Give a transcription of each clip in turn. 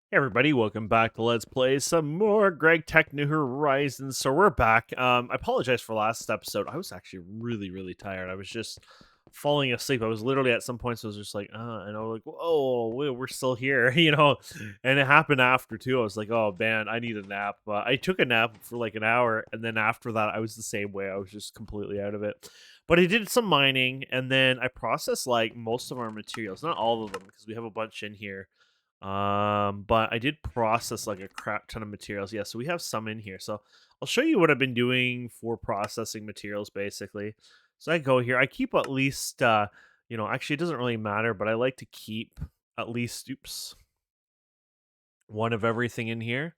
Hey everybody, welcome back to Let's Play some more Greg Tech New Horizons. So we're back. I apologize for last episode. I was actually really tired. I was just falling asleep. I was literally at some points I was just like, and I was like, oh, we're still here, And it happened after too. I was like, oh man, I need a nap. I took a nap for like an hour, and then after that, I was the same way. I was just completely out of it. But I did some mining, and then I processed like most of our materials, not all of them, because we have a bunch in here. But I did process like a crap ton of materials. Yeah, so we have some in here. So I'll show you what I've been doing for processing materials basically. So I go here. I keep at least actually it doesn't really matter, but I like to keep at least one of everything in here.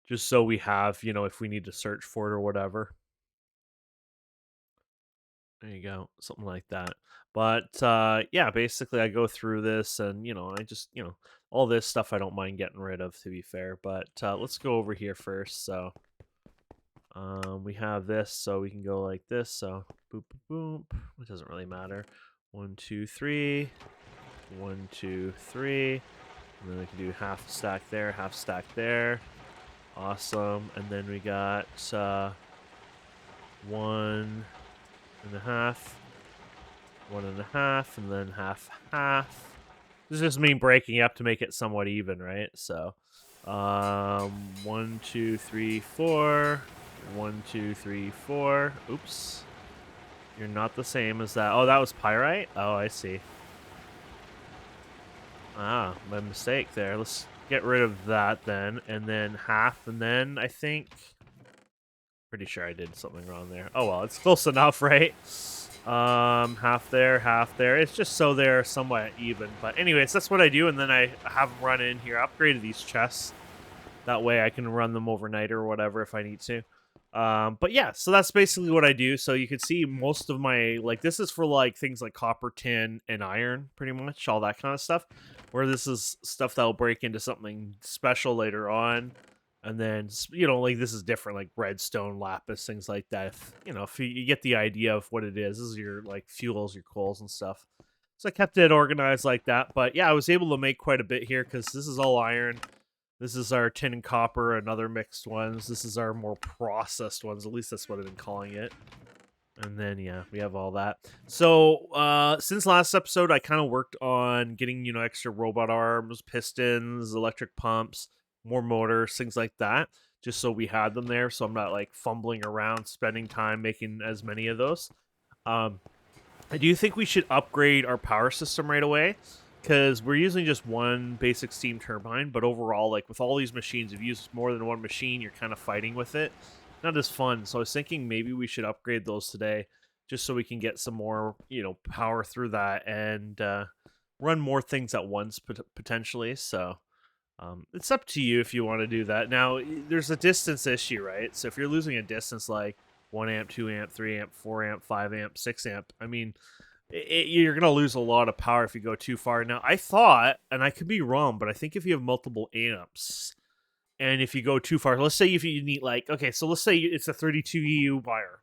Just so we have, if we need to search for it or whatever. There you go, something like that. But yeah, basically, I go through this, and I just all this stuff I don't mind getting rid of, to be fair. But let's go over here first. So we have this, so we can go like this. So boop boop boop. It doesn't really matter. 1, 2, 3. 1, 2, 3. And then we can do half stack there, half stack there. Awesome. And then we got 1.5. 1.5, and then half. This just mean breaking up to make it somewhat even, right? So, 1, 2, 3, 4. 1, 2, 3, 4. Oops. You're not the same as that. Oh, that was pyrite? Oh, I see. Ah, my mistake there. Let's get rid of that then. And then half, and then I think... Pretty sure I did something wrong there. Oh, well, it's close enough, right? Half there, half there. It's just so they're somewhat even. But anyways, that's what I do, and then I have them run in here. I upgraded these chests. That way I can run them overnight or whatever if I need to. But yeah, so that's basically what I do. So you can see most of my, like, this is for like things like copper, tin, and iron, pretty much, all that kind of stuff. Where this is stuff that'll break into something special later on. And then, like this is different, like redstone, lapis, things like that. If you get the idea of what it is, this is your like fuels, your coals and stuff. So I kept it organized like that. But yeah, I was able to make quite a bit here because this is all iron. This is our tin and copper and other mixed ones. This is our more processed ones. At least that's what I've been calling it. And then yeah, we have all that. So since last episode, I kind of worked on getting extra robot arms, pistons, electric pumps, more motors, things like that, just so we had them there. So I'm not like fumbling around, spending time making as many of those. Um, I do think we should upgrade our power system right away because we're using just one basic steam turbine, but overall, like with all these machines, if you use more than one machine, you're kind of fighting with it. Not as fun. So I was thinking maybe we should upgrade those today just so we can get some more, power through that and run more things at once potentially. So it's up to you if you want to do that. Now, there's a distance issue, right? So if you're losing a distance like 1 amp, 2 amp, 3 amp, 4 amp, 5 amp, 6 amp, I mean, you're going to lose a lot of power if you go too far. Now, I thought, and I could be wrong, but I think if you have multiple amps, and if you go too far, let's say if you need like, okay, so let's say it's a 32 EU wire,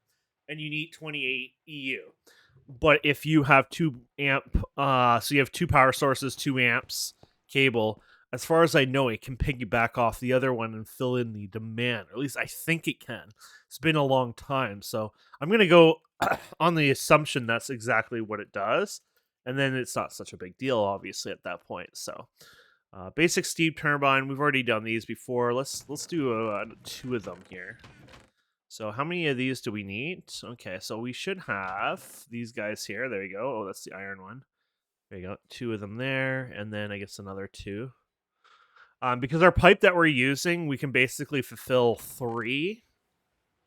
and you need 28 EU. But if you have 2 amp, so you have 2 power sources, 2 amps cable, as far as I know, it can piggyback off the other one and fill in the demand. Or at least I think it can. It's been a long time, so I'm gonna go on the assumption that's exactly what it does, and then it's not such a big deal, obviously, at that point. So, basic steam turbine. We've already done these before. Let's do 2 of them here. So how many of these do we need? Okay, so we should have these guys here. There you go. Oh, that's the iron one. There you go. 2 of them there, and then I guess another 2. Because our pipe that we're using, we can basically fulfill 3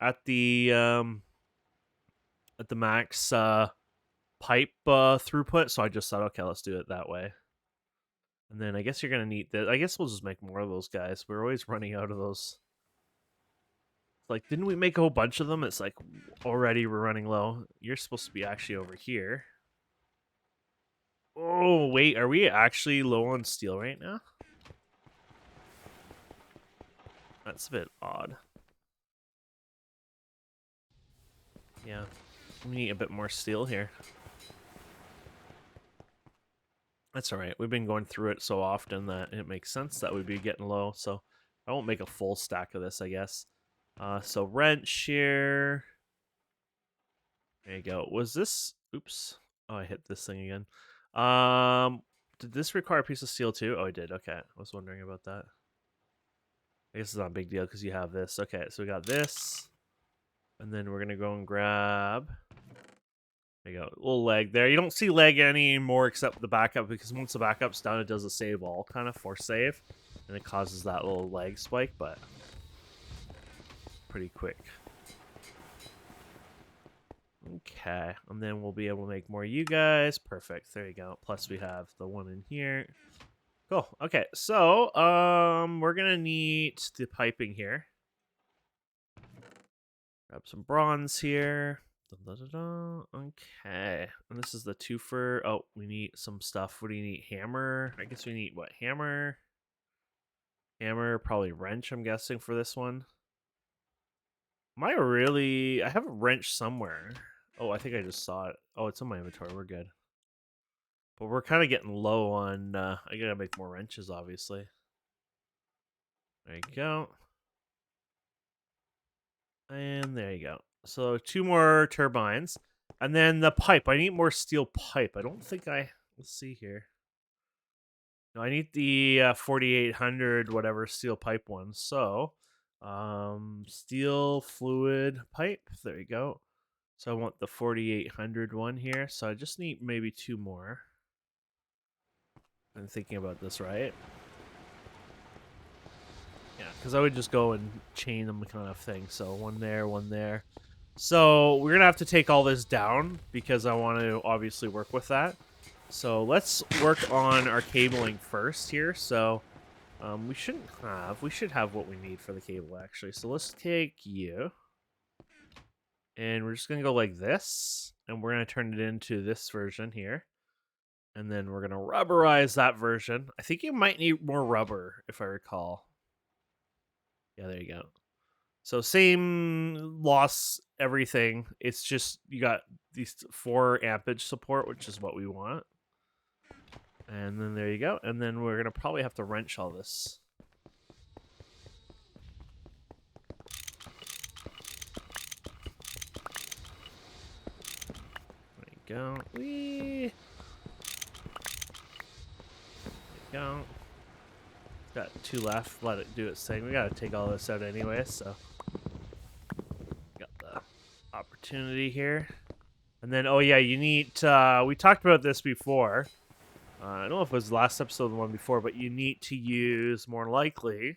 at the max pipe throughput. So I just thought, okay, let's do it that way. And then I guess you're gonna need that. I guess we'll just make more of those guys. We're always running out of those. Like, didn't we make a whole bunch of them? It's like already we're running low. You're supposed to be actually over here. Oh wait, are we actually low on steel right now? That's a bit odd. Yeah, we need a bit more steel here. That's all right. We've been going through it so often that it makes sense that we'd be getting low. So I won't make a full stack of this, I guess. So wrench here. There you go. Was this? Oops. Oh, I hit this thing again. Did this require a piece of steel too? Oh, I did. Okay. I was wondering about that. I guess it's not a big deal because you have this. Okay, so we got this. And then we're going to go and grab... There you go. A little leg there. You don't see leg anymore except the backup because once the backup's done, it does a save all kind of force save. And it causes that little leg spike, but pretty quick. Okay, and then we'll be able to make more of you guys. Perfect. There you go. Plus we have the one in here. Cool. Okay, so we're gonna need the piping here. Grab some bronze here. Okay, and this is the twofer. Oh, we need some stuff. What do you need? Hammer. I guess we need what? Hammer. Hammer, probably wrench. I'm guessing for this one. I have a wrench somewhere. Oh, I think I just saw it. Oh, it's in my inventory. We're good. But we're kind of getting low on... I gotta make more wrenches, obviously. There you go. And there you go. So 2 more turbines. And then the pipe. I need more steel pipe. I don't think I... Let's see here. No, I need the 4800 whatever steel pipe one. So, steel fluid pipe. There you go. So I want the 4800 one here. So I just need maybe 2 more. I'm thinking about this, right? Yeah, because I would just go and chain them kind of thing. So one there, one there. So we're going to have to take all this down because I want to obviously work with that. So let's work on our cabling first here. So we should have what we need for the cable actually. So let's take you. And we're just going to go like this. And we're going to turn it into this version here. And then we're going to rubberize that version. I think you might need more rubber, if I recall. Yeah, there you go. So same loss, everything. It's just you got these 4 ampage support, which is what we want. And then there you go. And then we're going to probably have to wrench all this. There you go. Whee! There you go. Got 2 left. Let it do its thing. We gotta take all this out anyway, so got the opportunity here. And then, oh yeah, you need. We talked about this before. I don't know if it was the last episode or the one before, but you need to use more likely.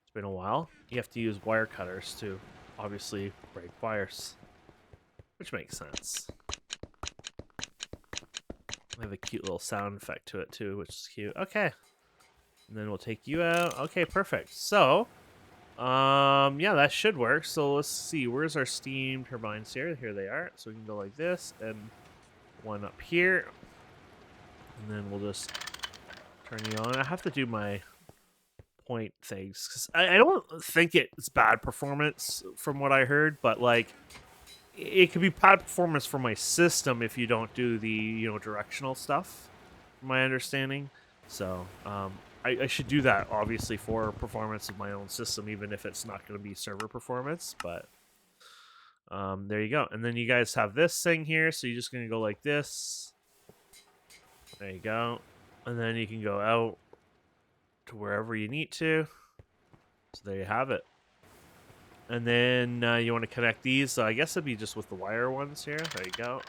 It's been a while. You have to use wire cutters to obviously break wires, which makes sense. I have a cute little sound effect to it too, which is cute. Okay. And then we'll take you out. Okay, perfect. So, yeah, that should work. So let's see. Where's our steam turbines here? Here they are. So we can go like this and one up here. And then we'll just turn you on. I have to do my point things because I don't think it's bad performance from what I heard, but like it could be bad performance for my system if you don't do the directional stuff. From my understanding. So I should do that, obviously, for performance of my own system, even if it's not going to be server performance. But there you go. And then you guys have this thing here, so you're just going to go like this. There you go. And then you can go out to wherever you need to. So there you have it. And then you want to connect these. So I guess it'd be just with the wire ones here. There you go.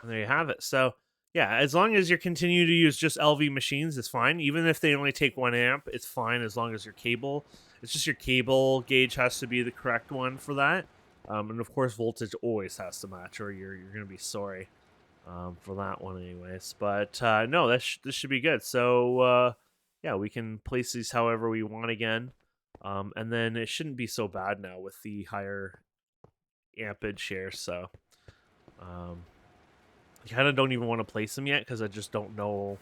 And there you have it. So... yeah, as long as you continue to use just LV machines, it's fine. Even if they only take 1 amp, it's fine as long as your cable... it's just your cable gauge has to be the correct one for that. And of course, voltage always has to match or you're going to be sorry for that one anyways. But no, this should be good. So, yeah, we can place these however we want again. And then it shouldn't be so bad now with the higher ampage here, so... I kind of don't even want to place them yet because I just don't know.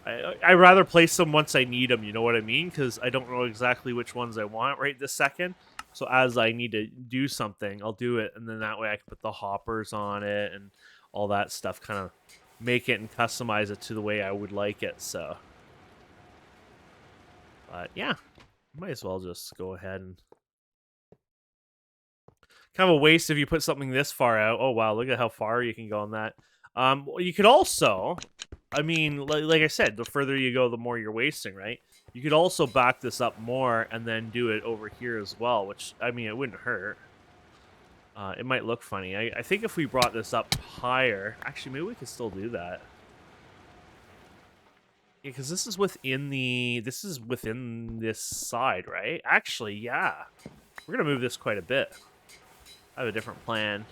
I rather place them once I need them, you know what I mean? Because I don't know exactly which ones I want right this second. So as I need to do something, I'll do it. And then that way I can put the hoppers on it and all that stuff kind of make it and customize it to the way I would like it. So, but yeah, might as well just go ahead and kind of a waste if you put something this far out. Oh wow, look at how far you can go on that. You could also, I mean, like I said, the further you go, the more you're wasting, right? You could also back this up more and then do it over here as well, which, I mean, it wouldn't hurt. It might look funny. I think if we brought this up higher, actually, maybe we could still do that. Yeah, because this is within this side, right? Actually, yeah. We're gonna move this quite a bit. I have a different plan.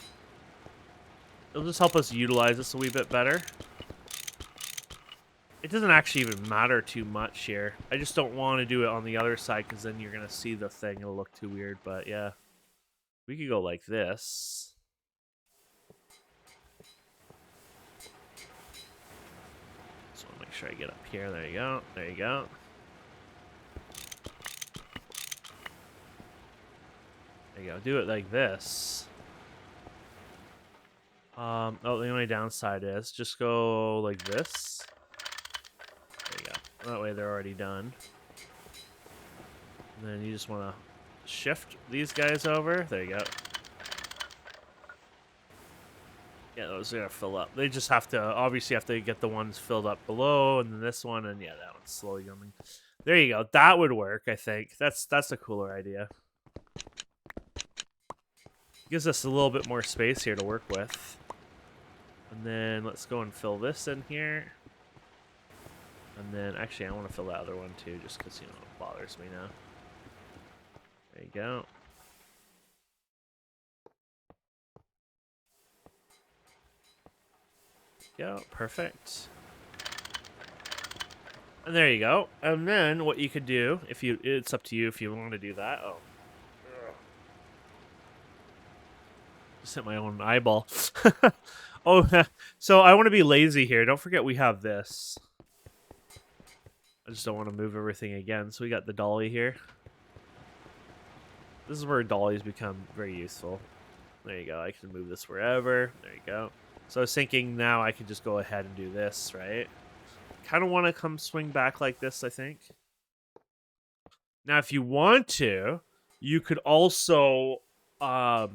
It'll just help us utilize this a wee bit better. It doesn't actually even matter too much here. I just don't want to do it on the other side because then you're going to see the thing. It'll look too weird, but yeah. We could go like this. Just want to make sure I get up here. There you go. There you go. There you go. Do it like this. Oh, the only downside is just go like this. There you go. That way they're already done. And then you just want to shift these guys over. There you go. Yeah, those are gonna fill up. They just have to obviously have to get the ones filled up below, and then this one, and yeah, that one's slowly coming. There you go. That would work, I think. That's a cooler idea. Gives us a little bit more space here to work with. And then let's go and fill this in here. And then actually I want to fill that other one too, just because you know it bothers me now. There you go. Go, perfect. And there you go. And then what you could do, it's up to you if you want to do that. Oh. Just hit my own eyeball. Oh, so I want to be lazy here. Don't forget we have this. I just don't want to move everything again. So we got the dolly here. This is where dollies become very useful. There you go. I can move this wherever. There you go. So I was thinking now I could just go ahead and do this, right? Kind of want to come swing back like this, I think. Now, if you want to, you could also have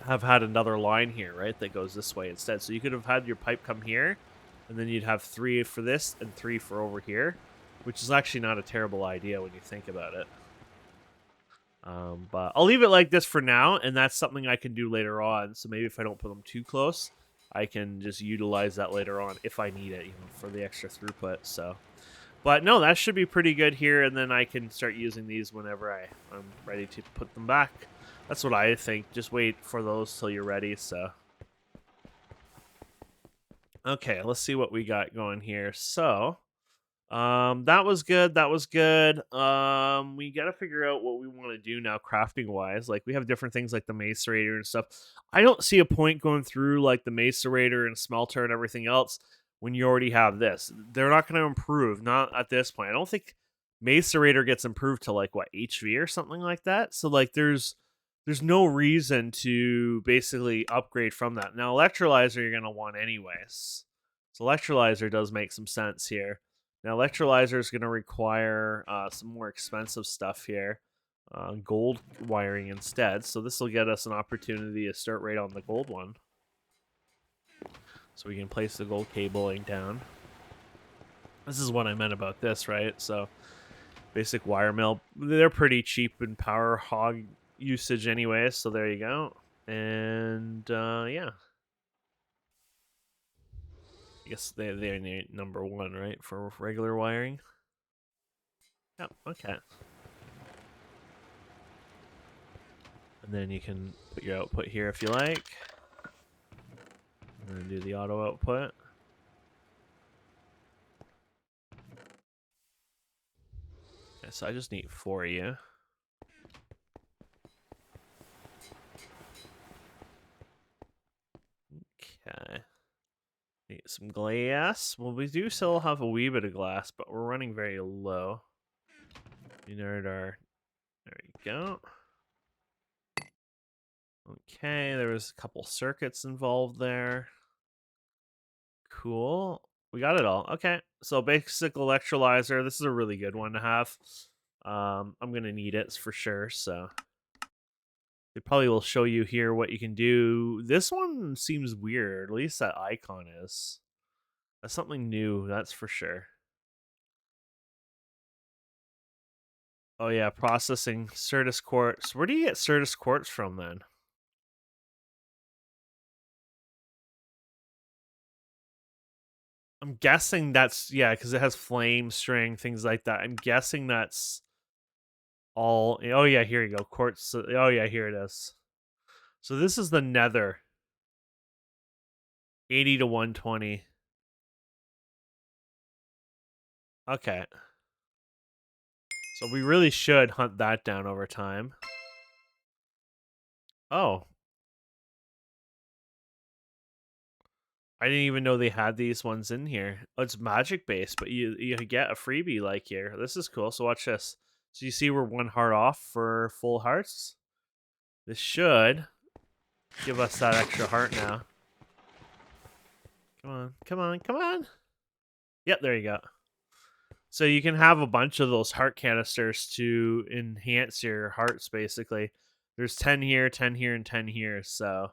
had another line here, right? That goes this way instead. So you could have had your pipe come here, and then you'd have 3 for this and 3 for over here, which is actually not a terrible idea when you think about it. But I'll leave it like this for now, and that's something I can do later on. So maybe if I don't put them too close, I can just utilize that later on if I need it, you know, for the extra throughput. So, but no, that should be pretty good here, and then I can start using these whenever I'm ready to put them back. That's what I think. Just wait for those till you're ready. So, okay, let's see what we got going here. So. That was good. That was good. We got to figure out what we want to do now, crafting wise. Like we have different things like the macerator and stuff. I don't see a point going through like the macerator and smelter and everything else when you already have this. They're not going to improve. Not at this point. I don't think macerator gets improved to like what HV or something like that. So like there's no reason to basically upgrade from that. Now electrolyzer you're going to want anyways. So electrolyzer does make some sense here. Now, electrolyzer is going to require some more expensive stuff here. Gold wiring instead. So this will get us an opportunity to start right on the gold one. So we can place the gold cabling down. This is what I meant about this, right? So basic wire mill. They're pretty cheap in power hog usage anyway. So there you go. And yeah. I guess they're number 1, right? For regular wiring. Yep, okay. And then you can put your output here if you like. And then do the auto output. Okay, so I just need 4 of you. Okay. Need some glass. Well, we do still have a wee bit of glass, but we're running very low. You nerd our... There you go. Okay, there was a couple circuits involved there. Cool. We got it all. Okay. So basic electrolyzer. This is a really good one to have. I'm gonna need it for sure. So it probably will show you here what you can do. This one seems weird. At least that icon is. That's something new. That's for sure. Oh yeah, processing Certus quartz. Where do you get Certus quartz from then? I'm guessing that's yeah, because it has flame string things like that. I'm guessing that's all. Oh yeah, here you go. Quartz. Oh yeah, here it is. So this is the Nether. 80 to 120. Okay. So we really should hunt that down over time. Oh, I didn't even know they had these ones in here. Oh, it's magic based, but you get a freebie like here. This is cool. So watch this. So you see we're 1 heart off for full hearts. This should give us that extra heart now. Come on, come on, come on. Yep, there you go. So you can have a bunch of those heart canisters to enhance your hearts, basically. There's 10 here, 10 here, and 10 here, so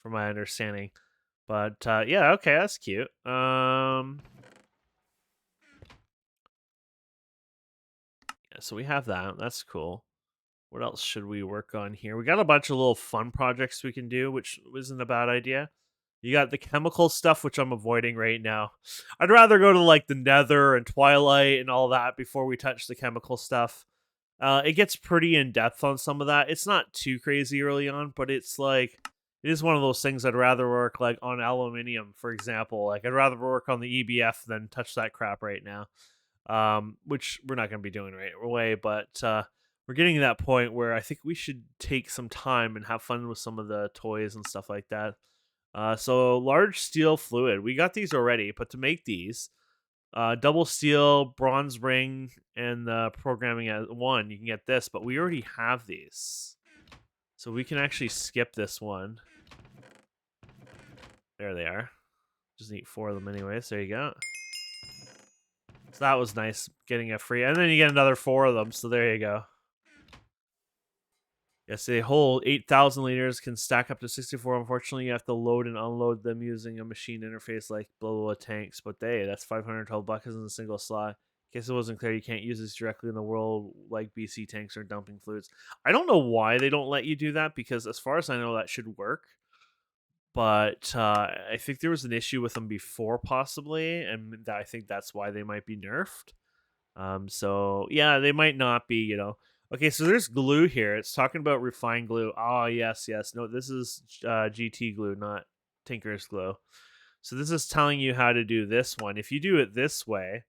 from my understanding. But yeah, okay, that's cute. Yeah, so we have that. That's cool. What else should we work on here? We got a bunch of little fun projects we can do, which isn't a bad idea. You got the chemical stuff, which I'm avoiding right now. I'd rather go to like the Nether and Twilight and all that before we touch the chemical stuff. It gets pretty in depth on some of that. It's not too crazy early on, but it's like it is one of those things I'd rather work like on aluminium, for example. Like I'd rather work on the EBF than touch that crap right now. Which we're not going to be doing right away, but we're getting to that point where I think we should take some time and have fun with some of the toys and stuff like that. So large steel fluid, we got these already, but to make these, double steel, bronze ring, and the programming as one, you can get this, but we already have these. So we can actually skip this one. There they are. Just need 4 of them anyways. There you go. So that was nice getting a free. And then you get another 4 of them. So there you go. Yes, a whole 8,000 liters can stack up to 64. Unfortunately, you have to load and unload them using a machine interface like blah, blah, blah tanks. But hey, that's 512 buckets in a single slot. In case it wasn't clear, you can't use this directly in the world like BC tanks or dumping fluids. I don't know why they don't let you do that because as far as I know, that should work. But I think there was an issue with them before possibly, and I think that's why they might be nerfed. So yeah, they might not be, Okay, so there's glue here. It's talking about refined glue. Oh, yes, yes. No, this is GT glue, not Tinker's glue. So this is telling you how to do this one. If you do it this way,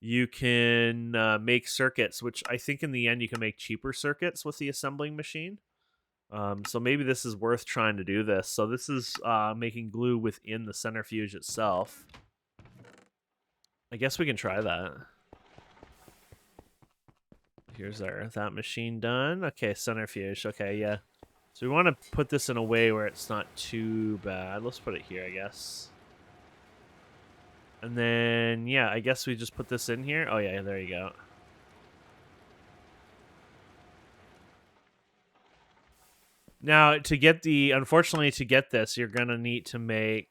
you can make circuits, which I think in the end you can make cheaper circuits with the assembling machine. So maybe this is worth trying to do this. So this is making glue within the centrifuge itself. I guess we can try that. Here's that machine done. Okay, centrifuge. Okay, yeah. So we want to put this in a way where it's not too bad. Let's put it here, I guess. And then, yeah, I guess we just put this in here. Oh, yeah, there you go. Now, unfortunately, to get this, you're going to need to make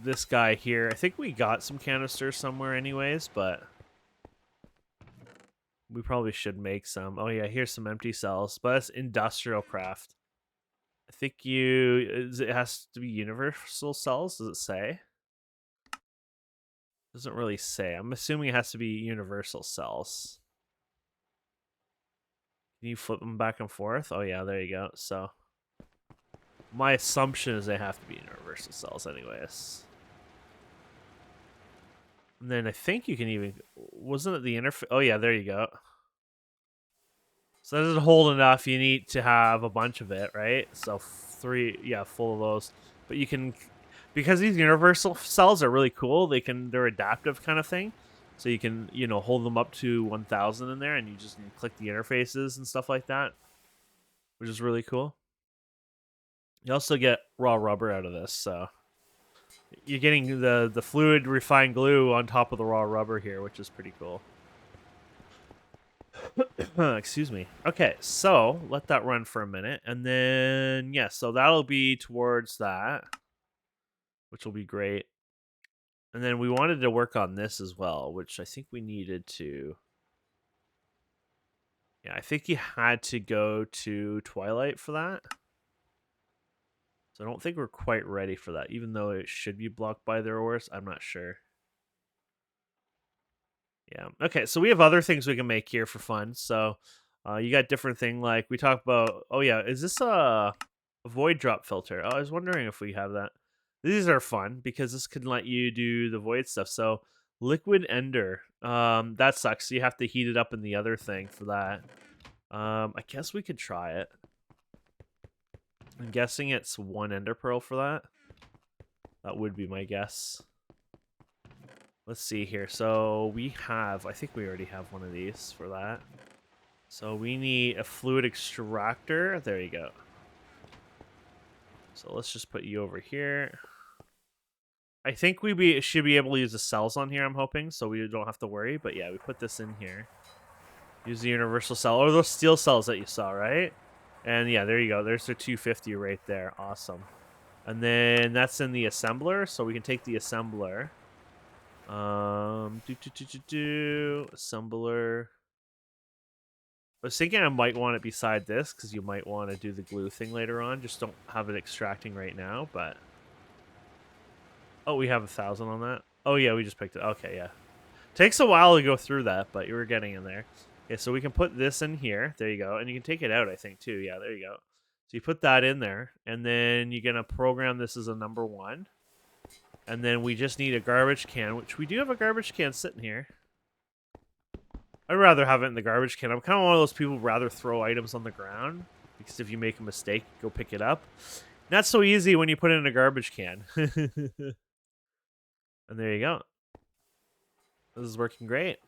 this guy here. I think we got some canisters somewhere anyways, but we probably should make some. Oh, yeah, here's some empty cells, but it's industrial craft. I think it has to be universal cells, does it say? Doesn't really say. I'm assuming it has to be universal cells. Can you flip them back and forth? Oh, yeah, there you go. So my assumption is they have to be universal cells anyways. And then I think you can even... Wasn't it the interface? Oh, yeah, there you go. So that doesn't hold enough. You need to have a bunch of it, right? So 3, yeah, full of those. But you can... Because these universal cells are really cool, they're adaptive kind of thing. So you can, hold them up to 1,000 in there, and you just click the interfaces and stuff like that, which is really cool. You also get raw rubber out of this, so You're getting the fluid refined glue on top of the raw rubber here, which is pretty cool. Excuse me. Okay, so let that run for a minute, and then yeah, so that'll be towards that, which will be great. And then we wanted to work on this as well, which I think we needed to. Yeah, I think you had to go to Twilight for that. So I don't think we're quite ready for that, even though it should be blocked by their ores. I'm not sure. Yeah. Okay, so we have other things we can make here for fun. So you got different thing like we talked about. Oh yeah, is this a void drop filter? Oh, I was wondering if we have that. These are fun because this can let you do the void stuff. So liquid ender, that sucks. You have to heat it up in the other thing for that. I guess we could try it. I'm guessing it's 1 ender pearl for that. That would be my guess. Let's see here. So we have, I think we already have one of these for that. So we need a fluid extractor. There you go. So let's just put you over here. I think we should be able to use the cells on here, I'm hoping, so we don't have to worry. But yeah, we put this in here. Use the universal cell, or those steel cells that you saw, right? And yeah, there you go. There's the 250 right there. Awesome. And then that's in the assembler, so we can take the assembler. Assembler. I was thinking I might want it beside this because you might want to do the glue thing later on. Just don't have it extracting right now, but... Oh, we have 1,000 on that? Oh, yeah, we just picked it. Okay, yeah. Takes a while to go through that, but you were getting in there. Okay, so we can put this in here. There you go. And you can take it out, I think, too. Yeah, there you go. So you put that in there, and then you're going to program this as a number 1. And then we just need a garbage can, which we do have a garbage can sitting here. I'd rather have it in the garbage can. I'm kind of one of those people who rather throw items on the ground, because if you make a mistake, go pick it up. Not so easy when you put it in a garbage can. And there you go. This is working great.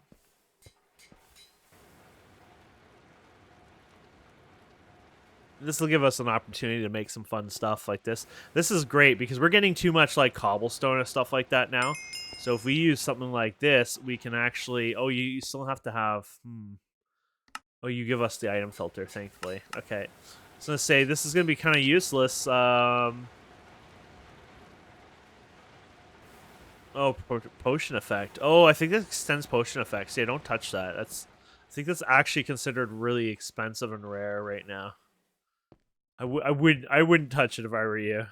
This will give us an opportunity to make some fun stuff like this. This is great because we're getting too much like cobblestone and stuff like that now. So if we use something like this, we can actually... Oh, you still have to have... Oh, you give us the item filter, thankfully. Okay. I was going to say, this is going to be kind of useless. Oh, potion effect. Oh, I think that extends potion effects. Yeah, don't touch that. I think that's actually considered really expensive and rare right now. I wouldn't touch it if I were you.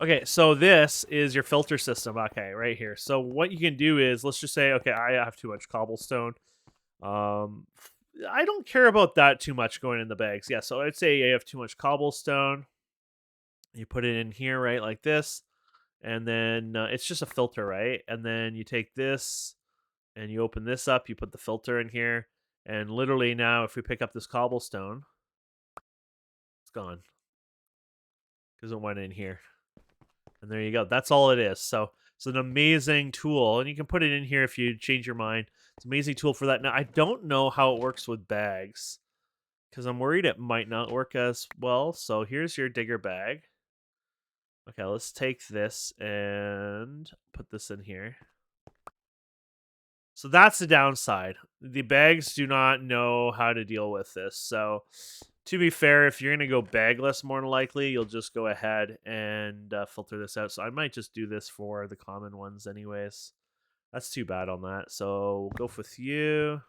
Okay, so this is your filter system. Okay, right here. So what you can do is, let's just say, okay, I have too much cobblestone. I don't care about that too much going in the bags. Yeah, so I'd say you have too much cobblestone. You put it in here, right, like this. And then it's just a filter, right? And then you take this and you open this up. You put the filter in here. And literally now, if we pick up this cobblestone, it's gone. Because it went in here. And there you go. That's all it is. So it's an amazing tool. And you can put it in here if you change your mind. It's an amazing tool for that. Now, I don't know how it works with bags, because I'm worried it might not work as well. So here's your digger bag. Okay, let's take this and put this in here. So that's the downside. The bags do not know how to deal with this. So to be fair, if you're going to go bagless, more than likely, you'll just go ahead and filter this out. So I might just do this for the common ones anyways. That's too bad on that. So we'll go with you.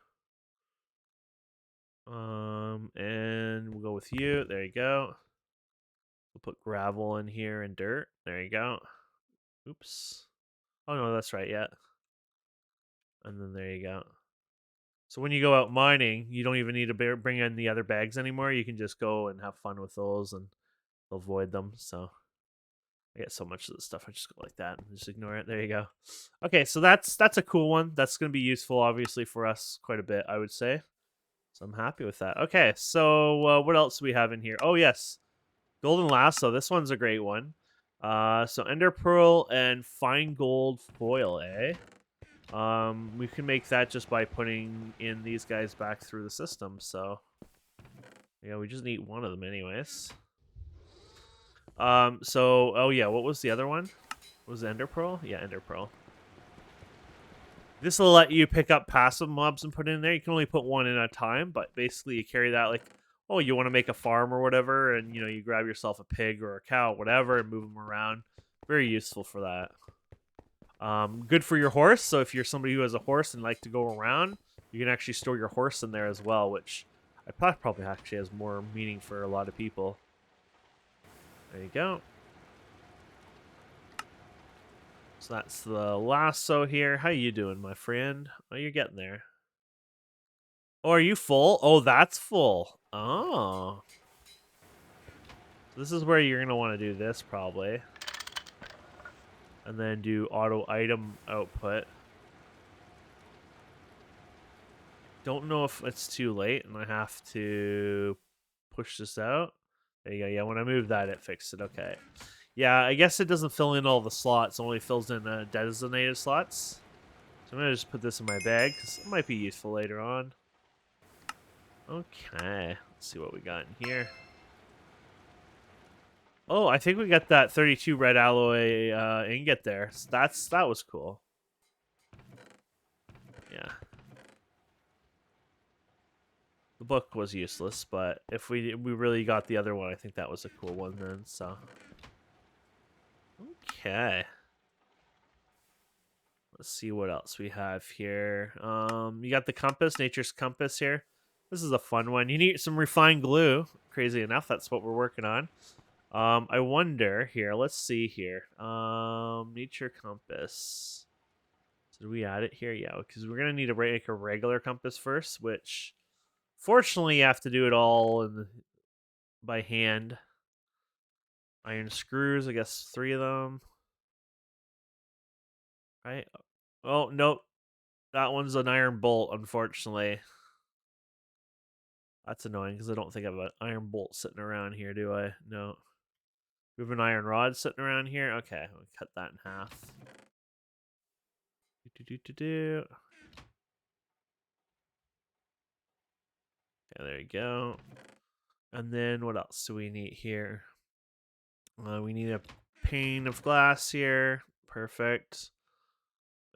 And we'll go with you. There you go. We'll put gravel in here and dirt. There you go. Oops. Oh, no, that's right, yeah. And then there you go. So when you go out mining, you don't even need to bring in the other bags anymore. You can just go and have fun with those and avoid them. So I get so much of this stuff. I just go like that and just ignore it. There you go. Okay, so that's a cool one. That's going to be useful, obviously, for us quite a bit, I would say. So I'm happy with that. Okay, so what else do we have in here? Oh, yes. Golden Lasso. This one's a great one. So Ender Pearl and Fine Gold Foil, eh? We can make that just by putting in these guys back through the system, so... Yeah, we just need one of them anyways. So, oh yeah, what was the other one? Was it Ender Pearl? Yeah, Ender Pearl. This will let you pick up passive mobs and put in there. You can only put one in at a time, but basically you carry that like, oh, you want to make a farm or whatever, and you grab yourself a pig or a cow, whatever, and move them around. Very useful for that. Good for your horse. So if you're somebody who has a horse and like to go around, you can actually store your horse in there as well, which I probably actually has more meaning for a lot of people. There you go. So that's the lasso here. How you doing, my friend? Oh, you're getting there. Oh, are you full? Oh, that's full. Oh. So this is where you're going to want to do this, probably. And then do auto item output. Don't know if it's too late and I have to push this out. There you go. Yeah, when I move that, it fixed it. Okay. Yeah, I guess it doesn't fill in all the slots. It only fills in designated slots. So I'm going to just put this in my bag because it might be useful later on. Okay. Let's see what we got in here. Oh, I think we got that 32 red alloy ingot there. So that was cool. Yeah. The book was useless, but if we really got the other one, I think that was a cool one then. So okay. Let's see what else we have here. You got the compass, nature's compass here. This is a fun one. You need some refined glue. Crazy enough, that's what we're working on. I wonder here. Let's see here. Nature compass. So did we add it here? Yeah, because we're gonna need to make a regular compass first, which fortunately you have to do it all by hand. Iron screws, I guess 3 of them. Right? Oh nope, that one's an iron bolt. Unfortunately, that's annoying because I don't think I have an iron bolt sitting around here, do I? No. We have an iron rod sitting around here. Okay, we'll cut that in half. Okay, there you go. And then what else do we need here? We need a pane of glass here. Perfect.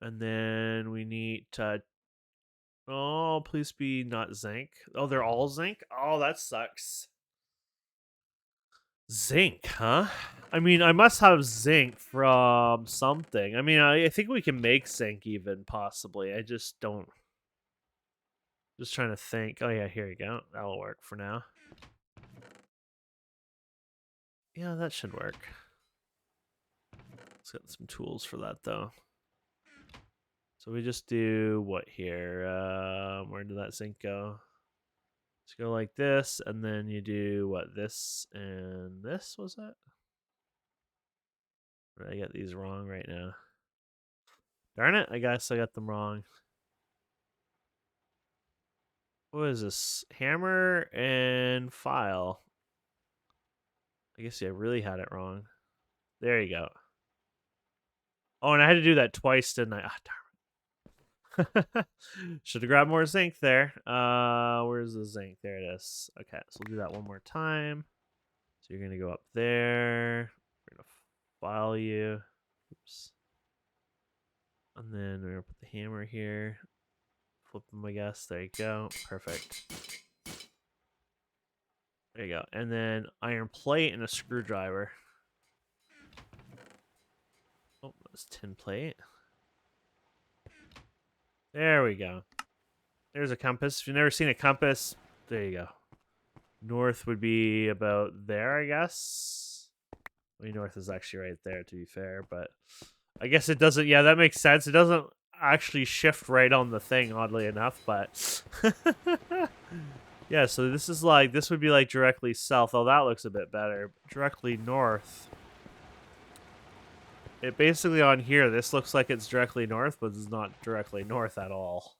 And then we need oh, please be not zinc. Oh, they're all zinc? Oh, that sucks. Zinc, huh? I mean, I must have zinc from something. I mean, I think we can make zinc even, possibly. I just don't. Just trying to think. Oh, yeah, here you go. That'll work for now. Yeah, that should work. Let's get some tools for that, though. So we just do what here? Where did that zinc go? Let's go like this, and then you do what? This and this, was it? Or did I get these wrong right now? Darn it, I guess I got them wrong. What is this? Hammer and file. I guess I really had it wrong. There you go. Oh, and I had to do that twice, didn't I? Ah, darn. Should have grabbed more zinc there. Where's the zinc? There it is. Okay, so we'll do that one more time. So you're gonna go up there. We're gonna file you. Oops. And then we're gonna put the hammer here. Flip them, I guess. There you go. Perfect. There you go. And then iron plate and a screwdriver. Oh, that's tin plate. There we go. There's a compass. If you've never seen a compass, there you go. North would be about there, I guess. I mean, north is actually right there, to be fair, but I guess it doesn't. Yeah, that makes sense. It doesn't actually shift right on the thing, oddly enough, but yeah. So this is like this would be like directly south. Oh, that looks a bit better. Directly north. It basically on here. This looks like it's directly north, but it's not directly north at all.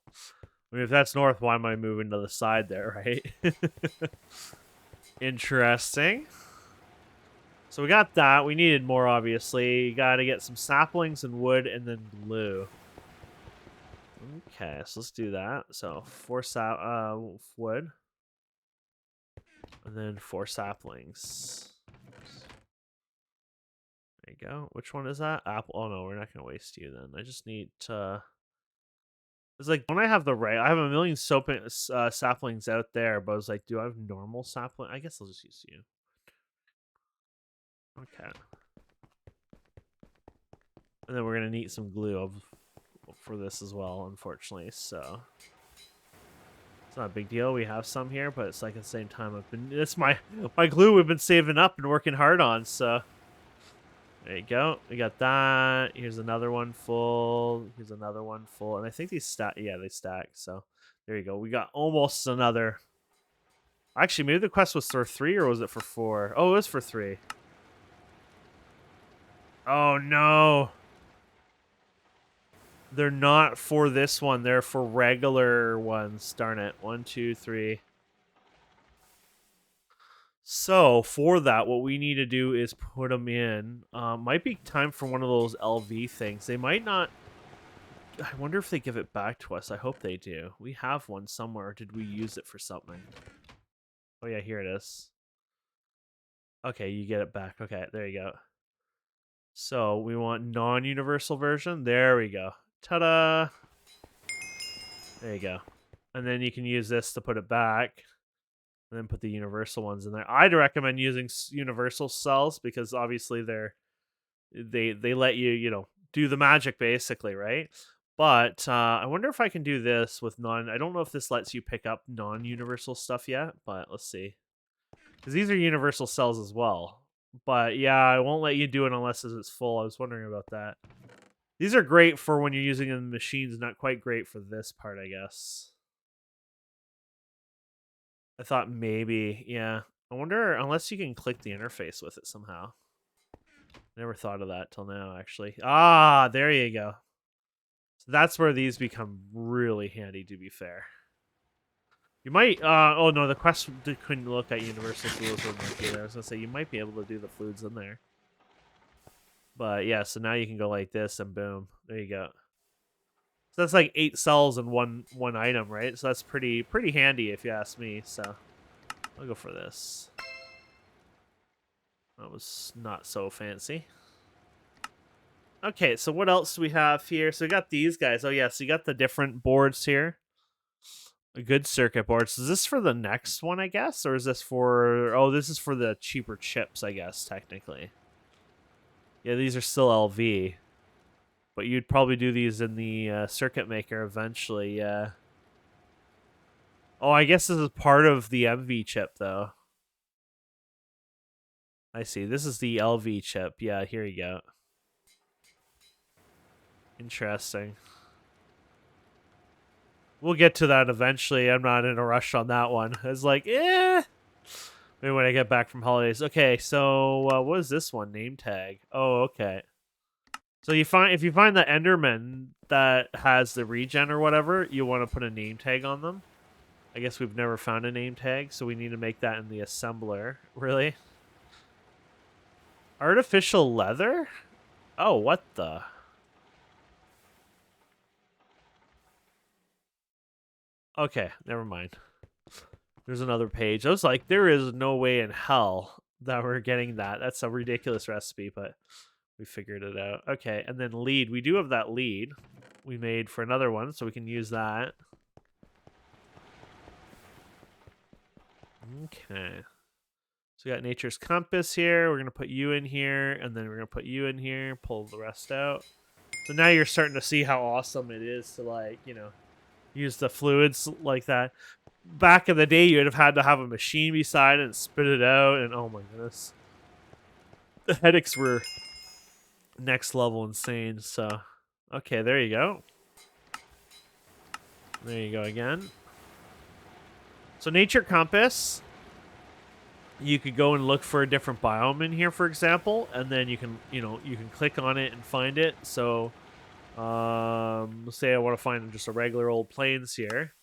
I mean, if that's north, why am I moving to the side there, right? Interesting. So we got that. We needed more, obviously. You got to get some saplings and wood and then glue. Okay, so let's do that. So 4 wood. And then 4 saplings. There you go. Which one is that? Apple. Oh no, we're not gonna waste you then. I just need to. It's like, don't I have the right? I have a million saplings out there, but I was like, do I have normal sapling? I guess I'll just use you. Okay. And then we're gonna need some glue for this as well, unfortunately. So it's not a big deal. We have some here, but it's like at the same time, it's my glue we've been saving up and working hard on. So there you go. We got that. Here's another one full. Here's another one full. And I think these stack. Yeah, they stack. So there you go. We got almost another. Actually, maybe the quest was for 3 or was it for 4? Oh, it was for 3. Oh no. They're not for this one. They're for regular ones. Darn it. 1, 2, 3. So for that, what we need to do is put them in. Might be time for one of those LV things. They might not. I wonder if they give it back to us. I hope they do. We have one somewhere. Did we use it for something? Oh yeah, here it is. Okay, you get it back. Okay, there you go. So we want non-universal version. There we go. Ta-da! There you go. And then you can use this to put it back. And then put the universal ones in there. I'd recommend using universal cells because obviously they let you do the magic basically, right? But I wonder if I can do this with I don't know if this lets you pick up non-universal stuff yet, but let's see. Because these are universal cells as well. But yeah, I won't let you do it unless it's full. I was wondering about that. These are great for when you're using them in machines, not quite great for this part, I guess. I thought maybe, yeah. I wonder, unless you can click the interface with it somehow. Never thought of that till now, actually. Ah, there you go. So that's where these become really handy, to be fair. You might, oh no, the quest couldn't look at universal fluids or monkey there. I was gonna say, you might be able to do the fluids in there. But yeah, so now you can go like this and boom, there you go. So that's like 8 cells in one item, right? So that's pretty handy if you ask me. So I'll go for this. That was not so fancy. Okay, so what else do we have here? So we got these guys. Oh yeah, so you got the different boards here. A good circuit boards. Is this for the next one, I guess? Or is this for... Oh, this is for the cheaper chips, I guess, technically. Yeah, these are still LV. But you'd probably do these in the circuit maker eventually, yeah. Oh, I guess this is part of the MV chip, though. I see. This is the LV chip. Yeah, here you go. Interesting. We'll get to that eventually. I'm not in a rush on that one. It's like, maybe when I get back from holidays. Okay, so what is this one? Name tag. Oh, okay. So if you find the Enderman that has the regen or whatever, you want to put a name tag on them. I guess we've never found a name tag, so we need to make that in the assembler. Really? Artificial leather? Oh, what the? Okay, never mind. There's another page. I was like, there is no way in hell that we're getting that. That's a ridiculous recipe, but we figured it out. Okay, and then lead. We do have that lead we made for another one, so we can use that. Okay. So we got nature's compass here. We're going to put you in here, and then we're going to put you in here, pull the rest out. So now you're starting to see how awesome it is to, like, use the fluids like that. Back in the day, you would have had to have a machine beside it and spit it out, and oh my goodness. The headaches were next level insane, so... Okay, there you go. There you go again. So nature compass... You could go and look for a different biome in here, for example, and then you can, you can click on it and find it. So, let's say I want to find just a regular old plains here.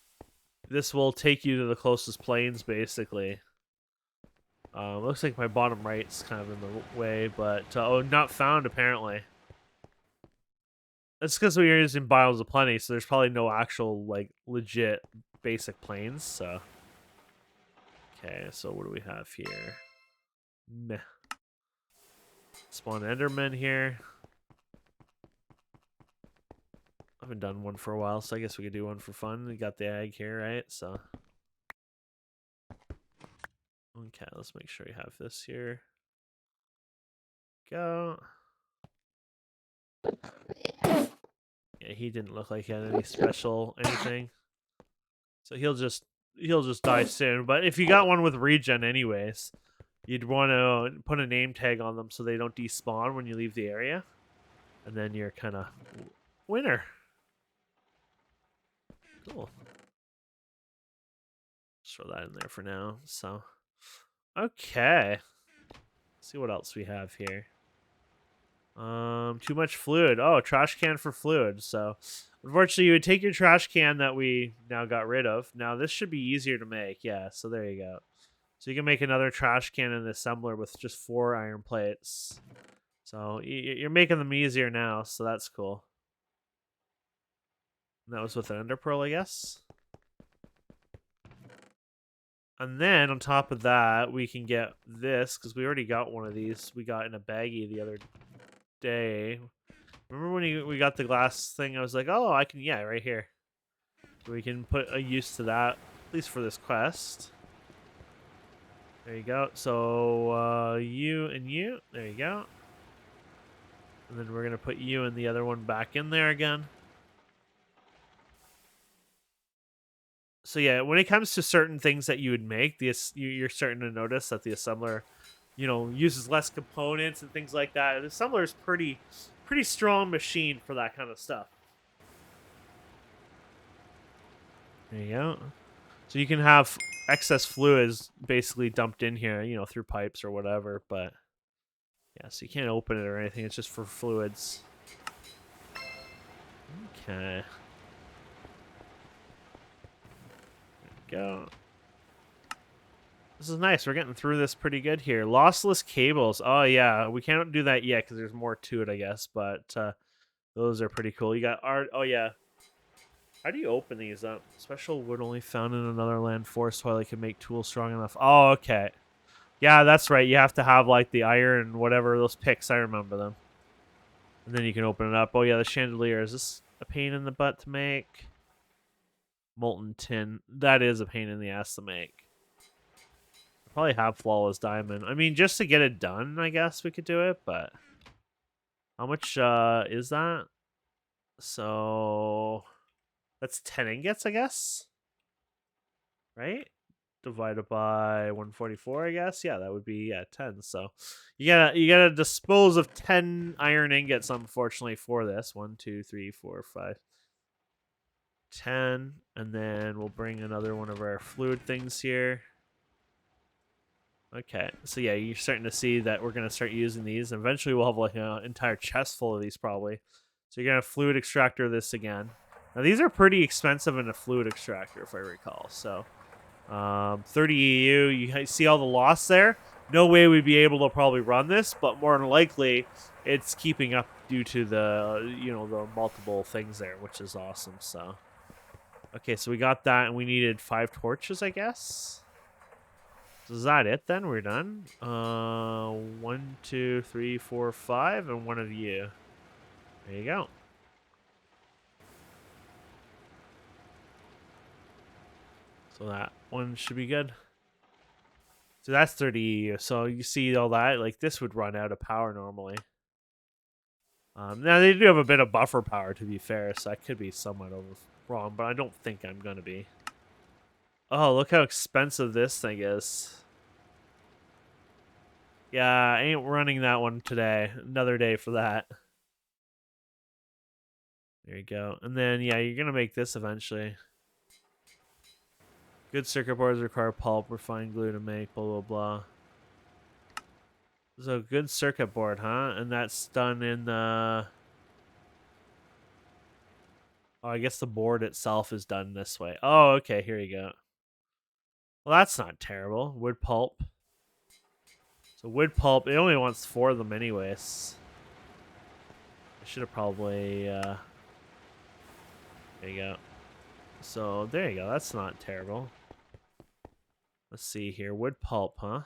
This will take you to the closest plains, basically. Looks like my bottom right's kind of in the way, but oh, not found apparently. That's because we are using biomes of plenty, so there's probably no actual like legit basic plains. So. Okay, so what do we have here? Meh. Spawn Enderman here. I haven't done one for a while, so I guess we could do one for fun. We got the egg here, right? So. Okay, let's make sure we have this here. Go. Yeah, he didn't look like he had any special anything. So he'll just die soon. But if you got one with regen anyways, you'd want to put a name tag on them so they don't despawn when you leave the area. And then you're kind of winner. Cool. Just throw that in there for now. So, okay. Let's see what else we have here. Too much fluid. Oh, trash can for fluid. So, unfortunately, you would take your trash can that we now got rid of. Now, this should be easier to make. Yeah, so there you go. So you can make another trash can in the assembler with just 4 iron plates. So you're making them easier now, so that's cool. And that was with an ender pearl, I guess. And then on top of that, we can get this, because we already got one of these. We got in a baggie the other day. Remember when we got the glass thing? I was like, oh, I can, yeah, right here. So we can put a use to that, at least for this quest. There you go. So you and you, there you go. And then we're going to put you and the other one back in there again. So yeah, when it comes to certain things that you would make, you're starting to notice that the assembler, uses less components and things like that. The assembler is pretty strong machine for that kind of stuff. There you go. So you can have excess fluids basically dumped in here, through pipes or whatever. But yeah, so you can't open it or anything. It's just for fluids. Okay. Go. This is nice. We're getting through this pretty good here. Lossless cables. Oh, yeah. We can't do that yet because there's more to it, I guess. But those are pretty cool. You got art. Oh, yeah. How do you open these up? Special wood only found in another land forest while they can make tools strong enough. Oh, okay. Yeah, that's right. You have to have, like, the iron, whatever, those picks. I remember them. And then you can open it up. Oh, yeah, the chandelier. Is this a pain in the butt to make? Molten tin. That is a pain in the ass to make. Probably have flawless diamond. I mean, just to get it done, I guess we could do it, but how much is that? So that's 10 ingots, I guess. Right? Divided by 144, I guess. Yeah, that would be 10. So you gotta dispose of 10 iron ingots, unfortunately, for this. 1, 2, 3, 4, 5, 10. And then we'll bring another one of our fluid things here. Okay, so yeah, you're starting to see that we're going to start using these. And eventually we'll have like an entire chest full of these probably. So you're going to fluid extractor this again. Now these are pretty expensive in a fluid extractor if I recall. So 30 EU, you see all the loss there? No way we'd be able to probably run this, but more than likely it's keeping up due to the, the multiple things there, which is awesome. So, okay, so we got that and we needed 5 torches, I guess. Is that it then? We're done. 1, 2, 3, 4, 5, and one of you. There you go. So that one should be good. So that's 30 EU. So you see all that? Like this would run out of power normally. Now they do have a bit of buffer power to be fair, so I could be somewhat wrong, but I don't think I'm gonna be. Oh, look how expensive this thing is. Yeah, I ain't running that one today. Another day for that. There you go. And then, yeah, you're going to make this eventually. Good circuit boards require pulp, refined glue to make, blah, blah, blah. So, good circuit board, huh? And that's done in the... Oh, I guess the board itself is done this way. Oh, okay, here you go. Well, that's not terrible. Wood pulp. So, wood pulp, it only wants 4 of them anyways. I should have probably... There you go. So, there you go. That's not terrible. Let's see here. Wood pulp, huh?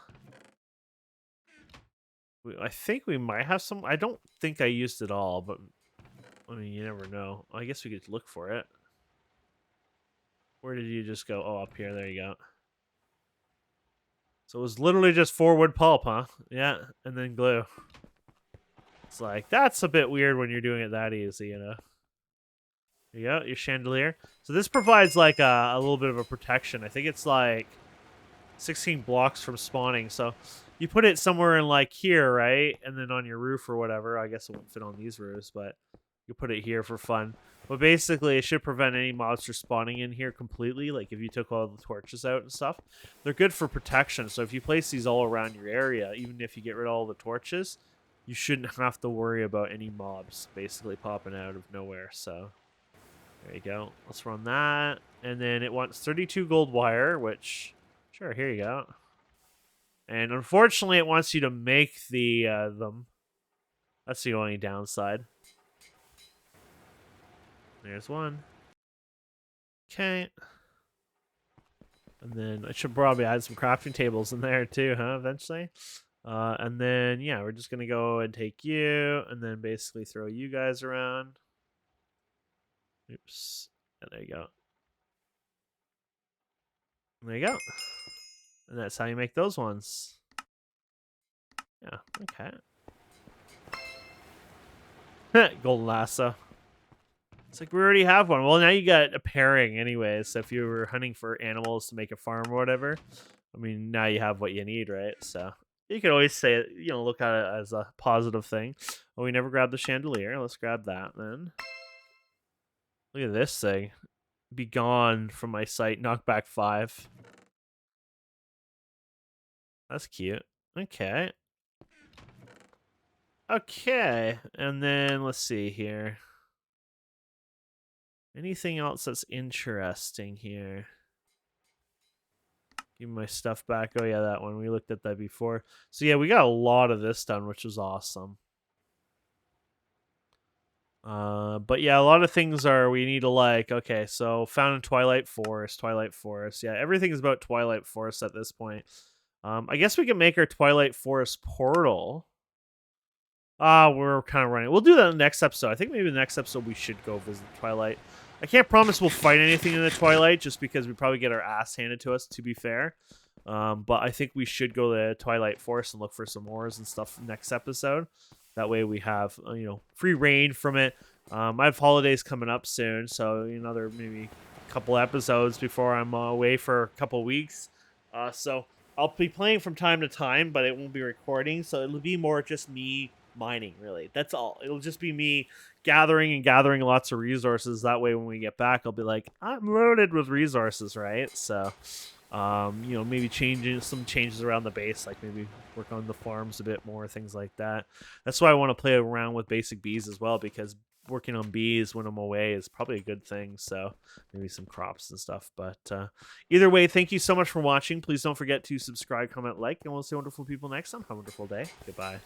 I think we might have some. I don't think I used it all, but I mean, you never know. I guess we could look for it. Where did you just go? Oh, up here. There you go. So it was literally just 4 wood pulp, huh? Yeah, and then glue. It's like, that's a bit weird when you're doing it that easy, you know? There you go, your chandelier. So this provides like a little bit of a protection. I think it's like 16 blocks from spawning. So you put it somewhere in like here, right? And then on your roof or whatever. I guess it won't fit on these roofs, but you put it here for fun. But basically, it should prevent any monsters spawning in here completely. Like if you took all the torches out and stuff, they're good for protection. So if you place these all around your area, even if you get rid of all the torches, you shouldn't have to worry about any mobs basically popping out of nowhere. So there you go. Let's run that. And then it wants 32 gold wire, which, sure, here you go. And unfortunately, it wants you to make the them. That's the only downside. There's one. Okay. And then I should probably add some crafting tables in there too, huh? Eventually. And then, yeah, we're just going to go and take you and then basically throw you guys around. Oops. And there you go. And there you go. And that's how you make those ones. Yeah, okay. Golden lasso. It's like we already have one. Well, now you got a pairing anyway. So if you were hunting for animals to make a farm or whatever, I mean, now you have what you need, right? So you can always say, you know, look at it as a positive thing. Oh, we never grabbed the chandelier. Let's grab that then. Look at this thing. Be gone from my sight. Knockback 5. That's cute. Okay. Okay. And then let's see here. Anything else that's interesting here? Give me my stuff back. Oh, yeah, that one. We looked at that before. So, yeah, we got a lot of this done, which was awesome. But, yeah, a lot of things are we need to, like, okay, so found in Twilight Forest. Yeah, everything is about Twilight Forest at this point. I guess we can make our Twilight Forest portal. We're kind of running. We'll do that in the next episode. I think maybe the next episode we should go visit Twilight. I can't promise we'll fight anything in the Twilight just because we probably get our ass handed to us, to be fair. But I think we should go to Twilight Forest and look for some ores and stuff next episode. That way we have, you know, free reign from it. I have holidays coming up soon, so another maybe couple episodes before I'm away for a couple weeks. So I'll be playing from time to time, but it won't be recording, so it'll be more just me mining, really. That's all. It'll just be me gathering lots of resources. That way when we get back, I'll be like, I'm loaded with resources, right? So maybe changing some changes around the base, like maybe work on the farms a bit more, things like that. That's why I want to play around with basic bees as well, because working on bees when I'm away is probably a good thing. So maybe some crops and stuff. But either way, thank you so much for watching. Please don't forget to subscribe, comment, like, and we'll see wonderful people next time. Have a wonderful day. Goodbye.